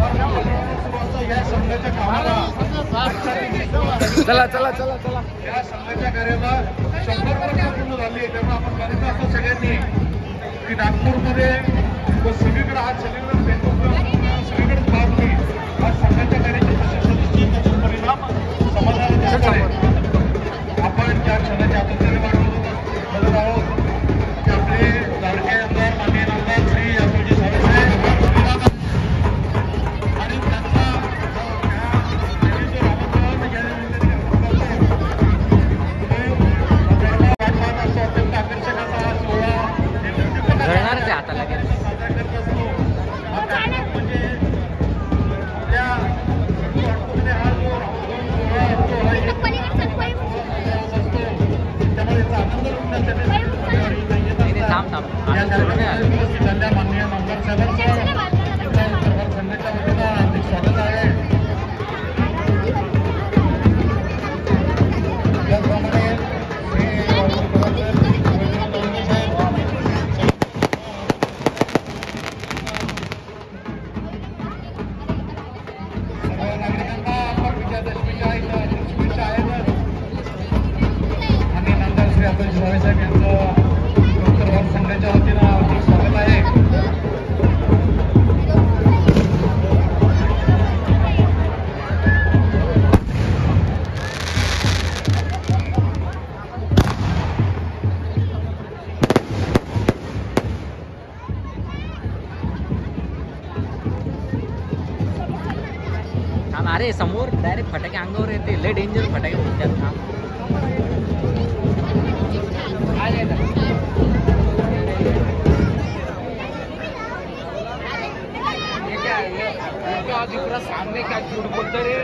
या संघाच्या कामाला चला चला चला चला या संघाच्या कार्याला 100 वर्ष पूर्ण झाली आहे. त्यामुळे आपण मानित असतो सगळ्यांनी की नागपूरमध्ये सगळीकडे आज सगळीकडे सगळीकडे पाहतो आज संघाच्या कार्याचे प्रशासन परिणाम समाजाला आपण ज्या क्षणाच्या आतंत्र्याने बघत आहोत ते आपले लाडके आमदार माननीय आमदार श्री यादवजी साहेब आणि त्यांचा अत्यंत आकर्षक असा हा सोहळा आता लागेल साजरा करत असतो. हा कार्यक्रम म्हणजे आपल्या वाटतोमध्ये हा जो सोहळा असतो हा एक असतो त्यामुळे याचा आनंद लुटण्यासाठी या कार्यक्रमात उपस्थित झालेल्या माननीय आमदार साहेबांचं संघाच्या वतीनं हार्दिक स्वागत आहे. त्याचप्रमाणे नागरिकांना आपण विजयादशमीच्या शुभेच्छा आहेत आणि नंतर श्री यादवजी साहेब यांचं डॉक्टर संघाच्या वतीनं हार्दिक स्वागत आहे. अरे समोर डायरेक्ट फटाके अंगावर येते लय डेंजर फटाके म्हणतात ना पूरा सामने क्या झूठ बोलते रे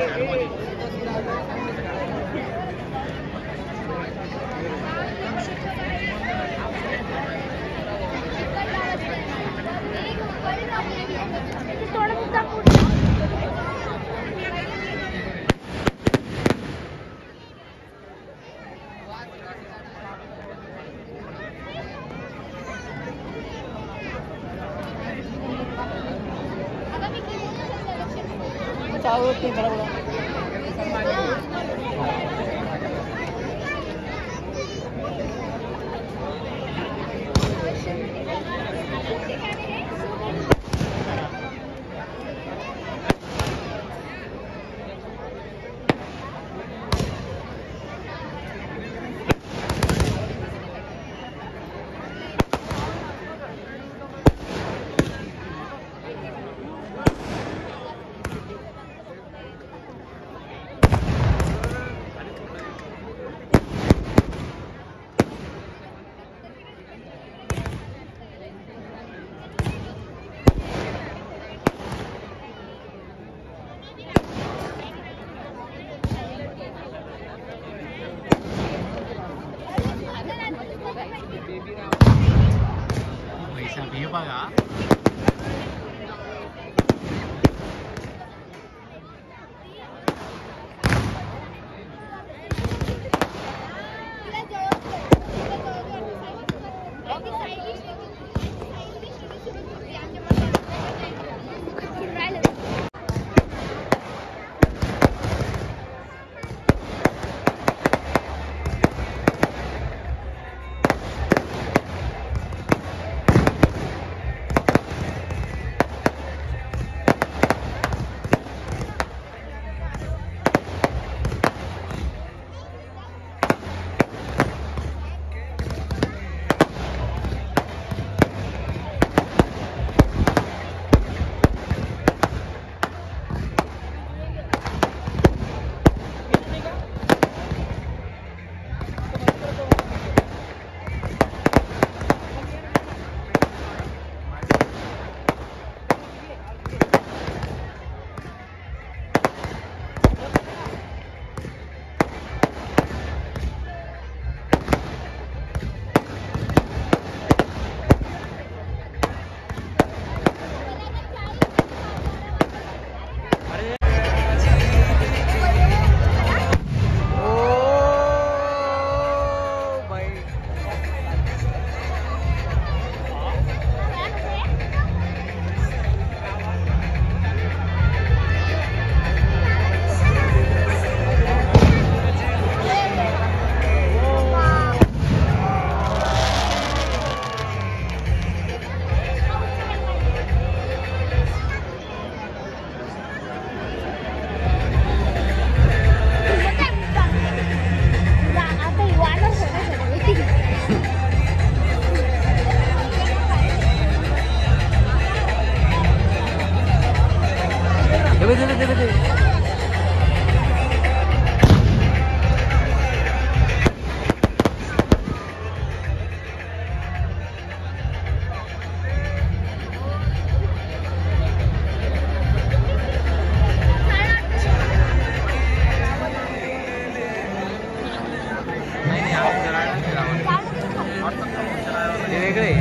वेगळे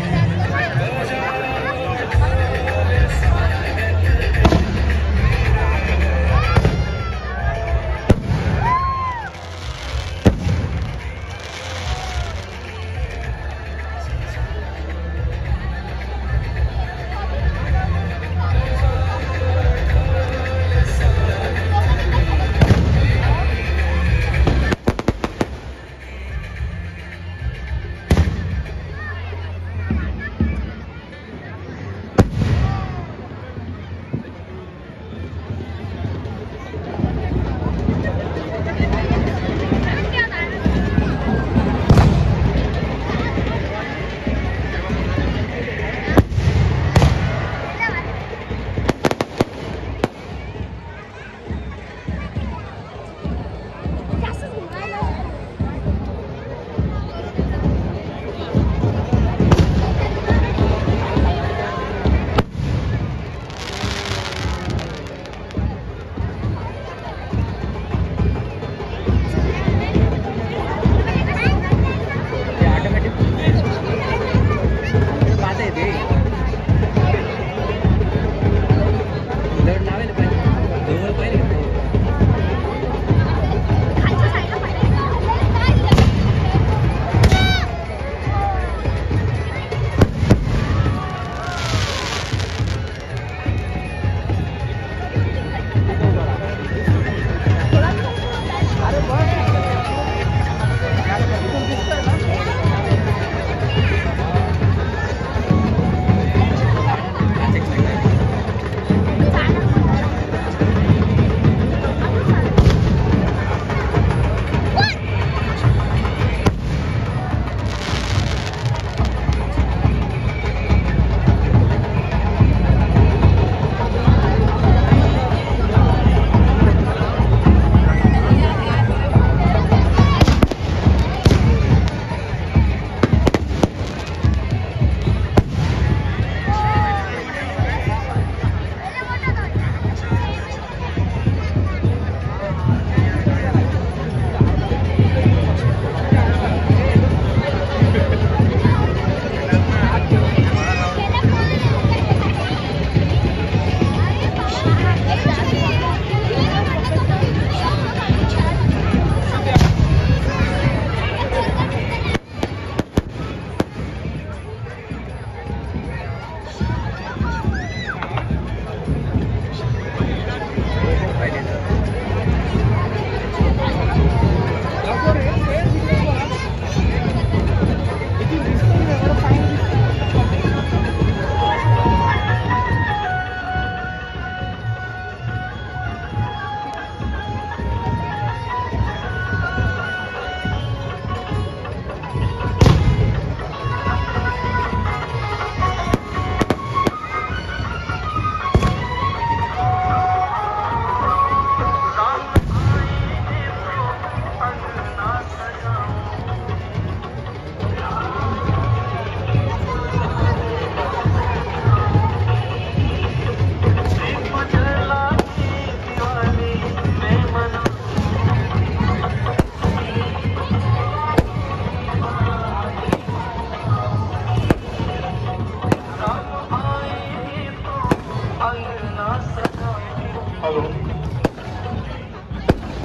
हॅलो,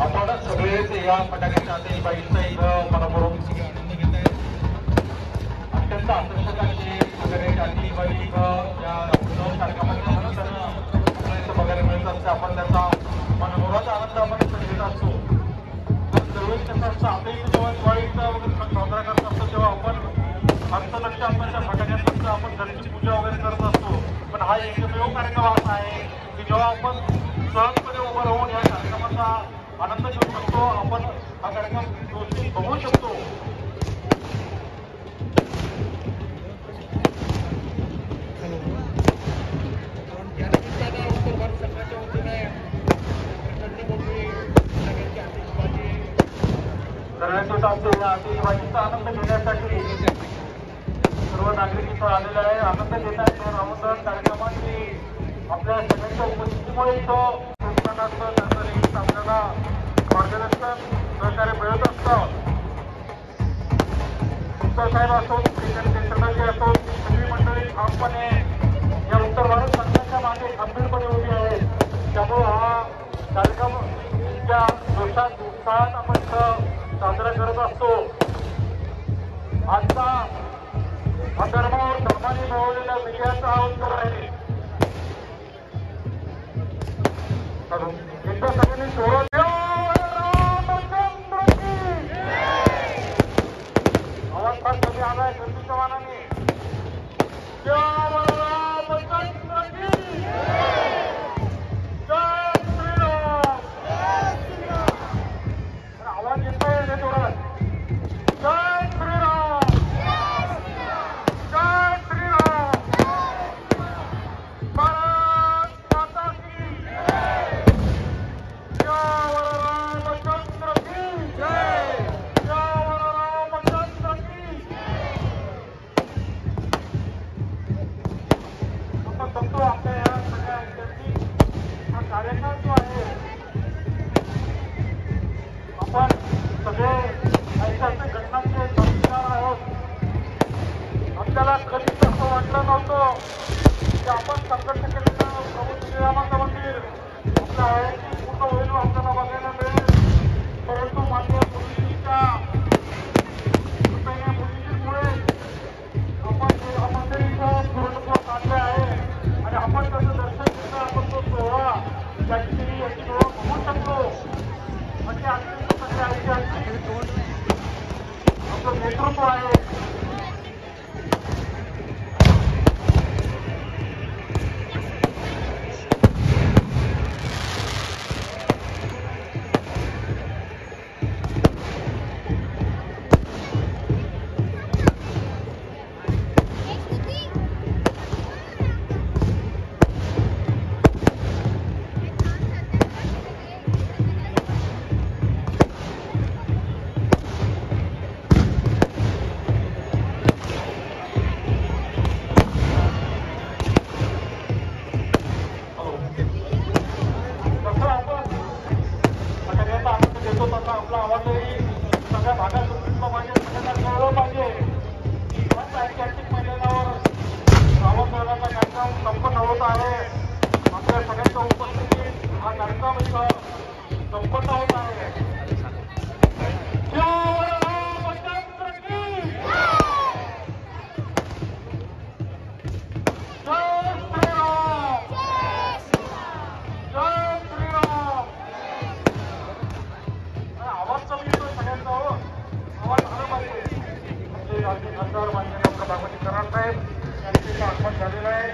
आपण सगळेच या फटाक्याच्या आतिषबाजीचा इथं मनपूर्वक आनंद घेत आहे. अत्यंत आकर्षकाची वगैरे आतिषबाजी इथं या कार्यक्रमाच्या निमित्तानं बघायला मिळत असते. आपण त्याचा मनमुराद आनंद आपण घेत असतो. पण दरवेळेस कसं असतं, आपल्या इथे जेव्हा दिवाळीचा वगैरे साजरा करत असतो तेव्हा आपण हस्तलक्ष आपण त्या फटाक्यांचं आपण घरची पूजा वगैरे करत असतो. पण हा एकमेव कार्यक्रम असा आहे की जेव्हा आपण सहजपणे उभं राहून या कार्यक्रमाचा आनंद घेऊ शकतो, आपण हा कार्यक्रम व्यवस्थित बघू शकतो. उत्तर भारत सरकारच्या वतीने चालते या दिवाळीचा आनंद घेण्यासाठी सर्व नागरिक इथं आलेले आहे. आनंद घेत आहेत. रामोदन कार्यक्रमाची आपल्या सगळ्यांच्या उपस्थितीमुळे इथं प्रोत्साहनाचं त्यांचं नेहमीच आपल्याला मार्गदर्शन सहकार्य मिळत असतं. साहेब असो, केंद्राचे असो, सगळी मंडळी ठामपणे या उत्तर भारत संघाच्या मागे खंबीरपणे उभी आहे. त्यामुळे हा कार्यक्रम इतक्या जोशात उत्साहात आपण इथं साजरा करत असतो. आजचा हा धर्मावर धर्माने मिळवलेल्या विजयाचा हा उत्सव आहे. एकदा सगळ्यांनी जोरात आवाज फार कमी आलाय गर्दीच्या मानाने. आवाज येतोय रे जोरात. जय श्रीराम, जय श्रीराम, भारत माता की जय, रामचंद्र की जय, रामचंद्र की. आपण बघतो आपल्या या सगळ्या विद्यार्थी हा कार्यक्रम जो आहे आपण सगळे ऐतिहासिक घटनांचे साक्षीदार आहोत. आपल्याला कधीच असं वाटलं नव्हतं की आपण संघर्ष केलेलं प्रभू श्रीरामाचं मंदिर आपल्या आयुष्यात पूर्ण होईल आपल्याला बघायला मिळेल. परंतु मान्य मुलींच्या कृपेने मुलींमुळे आपण हे मंदिर इथं पूर्णत्व साधले आहे आणि आपण त्याचं दर्शन घेणं आपण तो सोहळा त्याची याची ओळख होऊ शकतो. म्हणजे ऐतिहासिक आपलं नेतृत्व आहे. आपला आवाजही सगळ्या भागात सुटला पाहिजे, सगळ्यांना कळलं पाहिजे. ऐतिहासिक मैदानावर रावणदहनाचा कार्यक्रम संपन्न होत आहे. आपल्या सगळ्यांच्या उपस्थितीत हा कार्यक्रम इथं संपन्न होत आहे. रामचंद्र की जय श्रीराम, जय श्रीराम. आवाज कमी येतो सगळ्यांचा. हो, आवाज आला पाहिजे. आपले खासदार मान्य डॉक्टर बाबाजी कराड साहेब यांचे आगमन झालेलं आहे.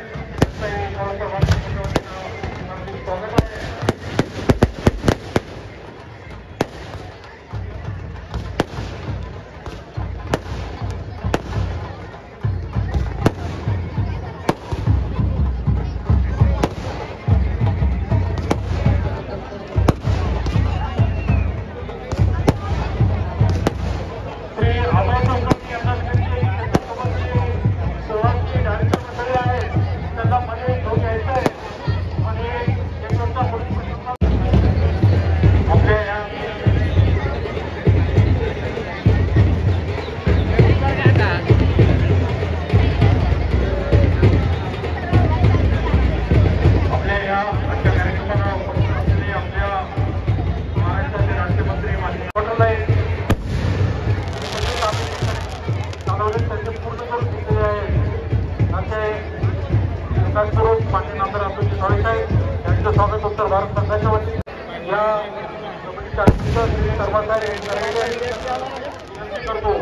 स्वागत आहे. यांचं स्वागत उत्तर भारत संघाच्या वतीने या कमिटीच्या कर्मचारी करतो.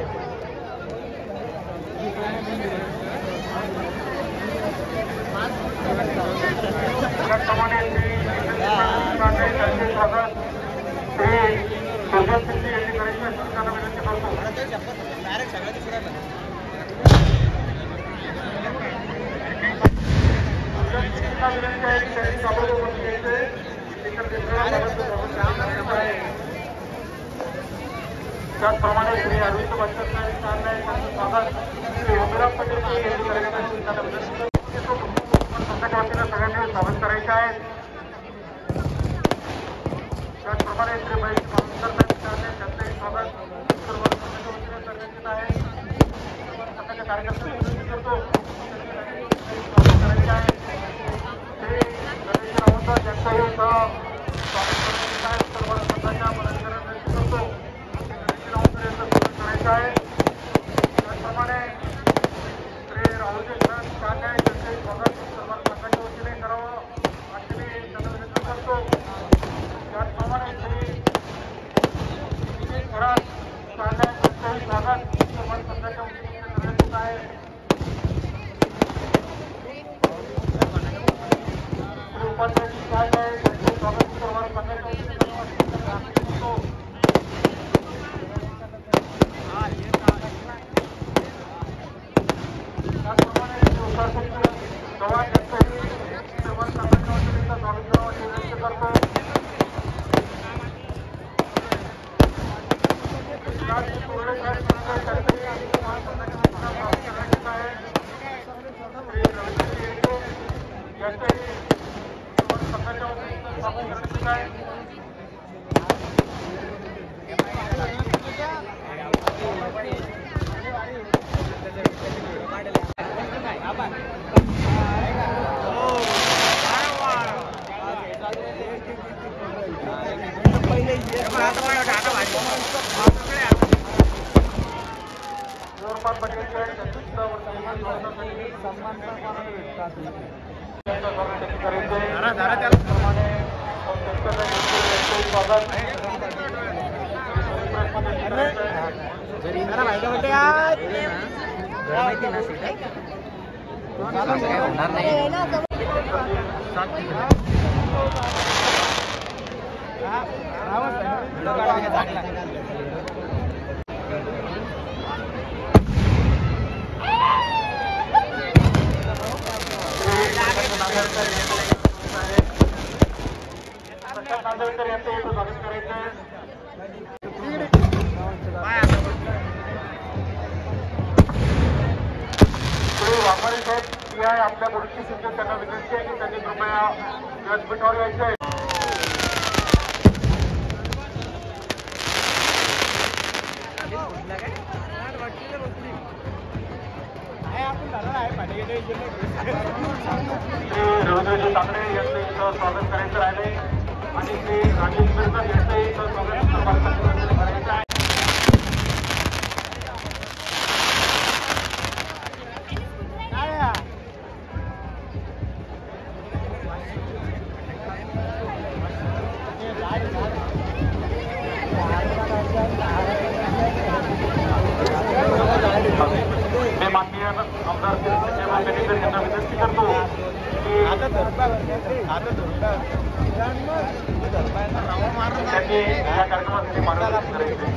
त्याचप्रमाणे त्यांचे स्वागत श्री सुजात सिंधी यांनी करायची सरकारला विनंती करतो. विनंती आहे की त्यांनी ताबडतोब घ्यायचे. इतर त्याचप्रमाणे श्री अरविंद बच्चन त्यांचं स्वागत श्री ओमराम पटेल यांनी करायचं सगळ्यांनी स्वागत करायचं आहे. त्याचप्रमाणे श्री महेश त्यांचंही स्वागत सर्व करण्यात आहे. सगळ्या कार्यकर्त्यांना करतो स्वागत करायचे आहे. श्री गणेश राऊत यांचंही स्वागत करण्यात आहे. सर्व संघाच्या पदाधिकाऱ्यांना करतो करायचं आहे. त्याचप्रमाणे श्री राहुलजी छान आहे त्यांचे स्वागत सर्व संघाच्या वतीने करावं असे मी त्यांना विनंती करतो. त्याचप्रमाणे श्री खरात छान आहे त्यांचंही स्वागत सर्व संघाच्या वतीने करण्यात येत आहे. श्री उपाध्यायजी छान आहे त्यांचे स्वागत सर्व संघाच्या वतीने करतो. आपल्या गोष्टी सुद्धा त्यांना विनंती आहे की त्यांनी कृपया व्यासपीठावर यायचे आहे. श्री रवींद्रजी तांबडे यांचं इथं स्वागत करायचं राहिले आणि श्री राजेश मिरकर यांचंही इथं स्वागत करायचं आहे. मैं माननीय आमदार सेवाकेकर यांना विनंती करतो की त्यांनी या कार्यक्रमासाठी मार्गदर्शन करायचे.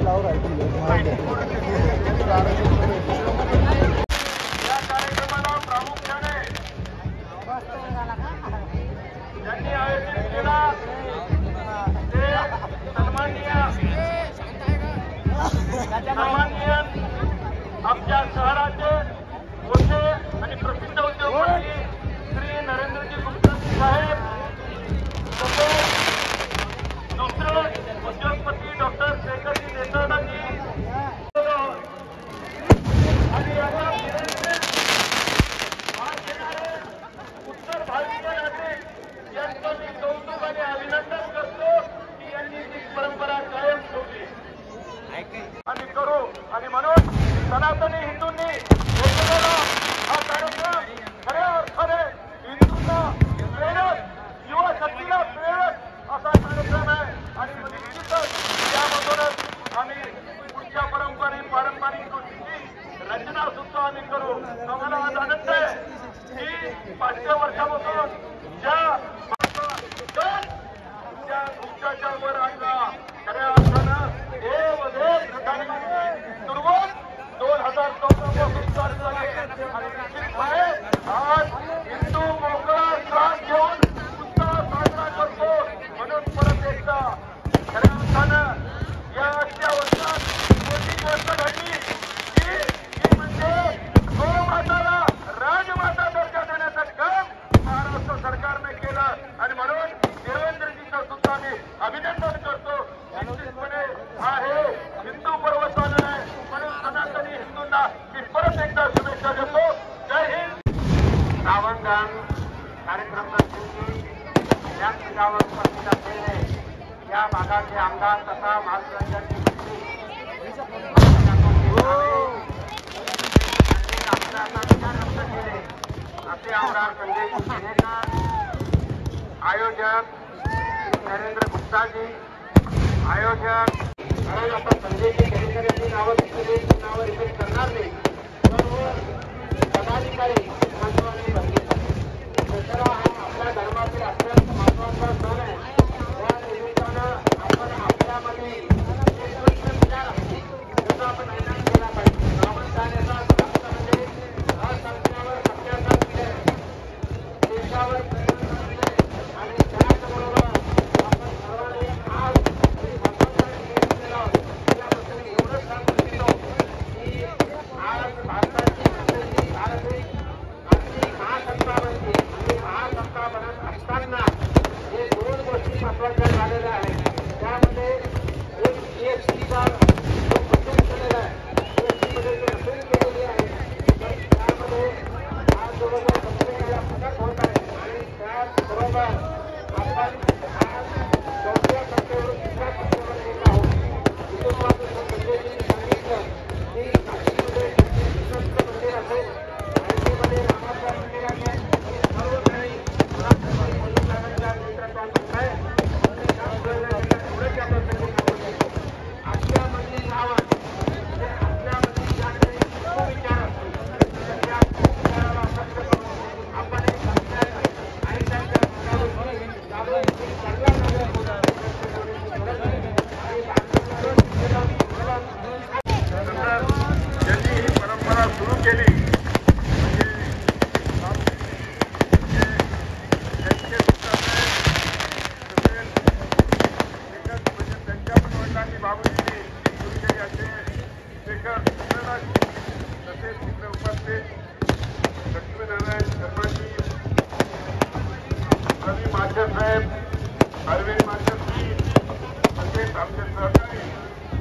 फ्लावर आहे या कार्यक्रमाला प्रामुख्याने ज्यांनी आयोजित केला सन्माननीय आमच्या शहराचे मोठे आणि प्रसिद्ध उद्योगपती श्री नरेंद्रजी गुप्ता साहेब, तसेच दुसरे उद्योगपती डॉक्टर शेखरजी देसाईजी आणि उत्तर भारतीय नागरिक यांचं मी कौतुक आणि अभिनंदन करतो की यांनी ती परंपरा कायम ठेवली आणि करू. आणि म्हणून सनातनी हिंदूंनी एकमेकाला हा कार्यक्रम खऱ्या अर्थाने हिंदूंना प्रेरक युवा शक्तीला प्रेरक असा कार्यक्रम आहे. आणि निश्चितच त्यामधूनच आम्ही पुढच्या पारंपरिक गोष्टीची रचना सुद्धा आम्ही करू. आम्हाला आज आनंद आहे की 500 वर्षापासून ज्या तुमच्या वर आणला खऱ्या अर्थानं तुडवून 2014 पासून चालू झाले आणि आज हिंदू मोकळा श्वास घेऊन मंचावर उपस्थित असलेले या भागाचे आमदार तथा महाराष्ट्राचे मंत्री असे आमदार संजय शिंदेकर, आयोजक नरेंद्र गुप्ता जी, आयोजक कारण आता संजयजी खेडेकर यांनी नावं रिपीट करणार नाही, सर्व पदाधिकारी महत्वाची बनले. दसरा हा आपल्या धर्मातील अत्यंत महत्वाचा सण आहे. त्या निमित्तानं आपण आपल्यामध्ये विचार त्याचा आपण निर्णय केला पाहिजे. रावणशाहीचा अर्थ म्हणजे असंख्यावर सत्याचा विजय, देशावर आणि त्याचबरोबर आपण सर्वांनी आज एवढंच सांगू इच्छितो की आज भारताची महासत्ता बनली आणि महासत्ता बनत असताना हे दोन गोष्टी महत्वाच्या झालेल्या आहेत. त्यामध्ये एक जीएसटीचा जो बदल केलेला आहे, जीएसटीमध्ये जी रद्द केलेली आहे, तर त्यामध्ये आज जवळजवळ कंपनीला फरक होत आहे आणि त्याचबरोबर आपण आज 4थ्या टक्केवरून 3ऱ्या टक्केवर येत आहोत. कुटुंबाचं संजयजींनी सांगितलं की नाशिकमध्ये विश्वस्त मंदिर असेल, मध्ये रामाच्या मंदिराने सर्व काही नेतृत्वात आहे. आपल्यामधली नावं म्हणजे आपल्यामधली ज्या काही विचार असतील त्या विचाराला लक्ष करून आपण एक आणि त्यांच्या ज्यांनी ही परंपरा सुरू केली बाबूजींनी सुरू केली असे शेखर तसेच तिकडे उपस्थित लक्ष्मीनारायण शर्माजी, रवी मास्टर साहेब, अरविंद मास्टरजी तसेच आमचे सहकारी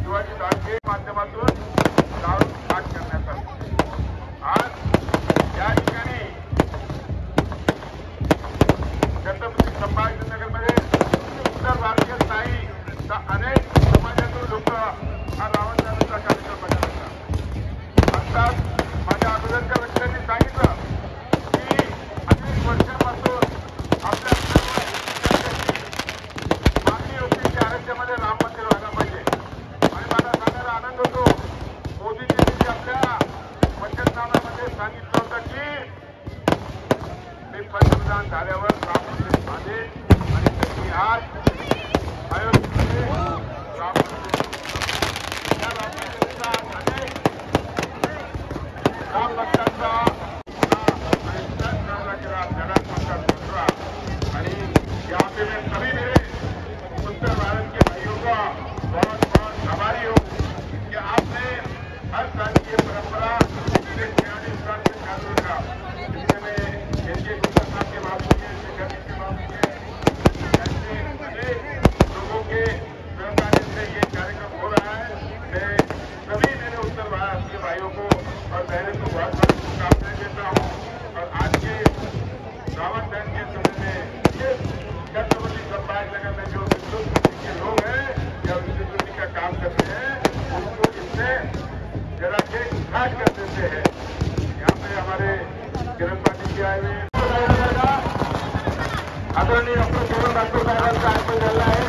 शिवाजी दांडगे माध्यमातून गाव पाठ करण्यात आले. आज या ठिकाणी छत्रपती संभाजीनगरमध्ये उत्तर भारतीय नाही तर अनेक समाजातील लोक हा रावणशाहीचा कार्यक्रम बघायला. आत्ताच माझ्या अगोदरच्या व्यक्तींनी सांगितलं की अनेक वर्षांपासून आपल्या मागणी होती की आरोग्यामध्ये राम मंदिर व्हायला पाहिजे आणि मला सांगायला आनंद होतो मोदीजींनी आपल्या वचननाम्यामध्ये सांगितलं होतं की मी पंतप्रधान झाल्यावर राम मंदिर बांधेन आणि त्यांनी आज अयोध्येमध्ये राम मंदिर या राम मंदिराचा अनेक राम भक्तांचा जगत माता दूसरा आणि यहाँ पे मैं सभी मेरे उत्तर भारत के भाइयों का बहुत बहुत आभारी हूँ कि आपने हर साल की परंपरा पिछले 46 साल से चालू रखा. इसमें मैं एनके गुप्ता साहब के बात हुई, शेखर जी की बात हुई, ऐसे अनेक लोगों के सहकार्य से ये कार्यक्रम हो रहा है. मैं सभी मेरे उत्तर भारत के भाइयों को और बहनों को बहुत बहुत शुभकामनाएं देता हूँ. और आज के रावण दहन के समय में ये छत्रपति संभाजीनगर में जो विद्युत के लोग हैं या विद्युत का काम करते हैं उनको इससे जरा के घाट कर देते हैं. यहाँ पे हमारे किरण पाटिल जी आए हुए आदरणीय डॉक्टर किरण डॉक्टर साहेबांचा आगमन झालं आहे.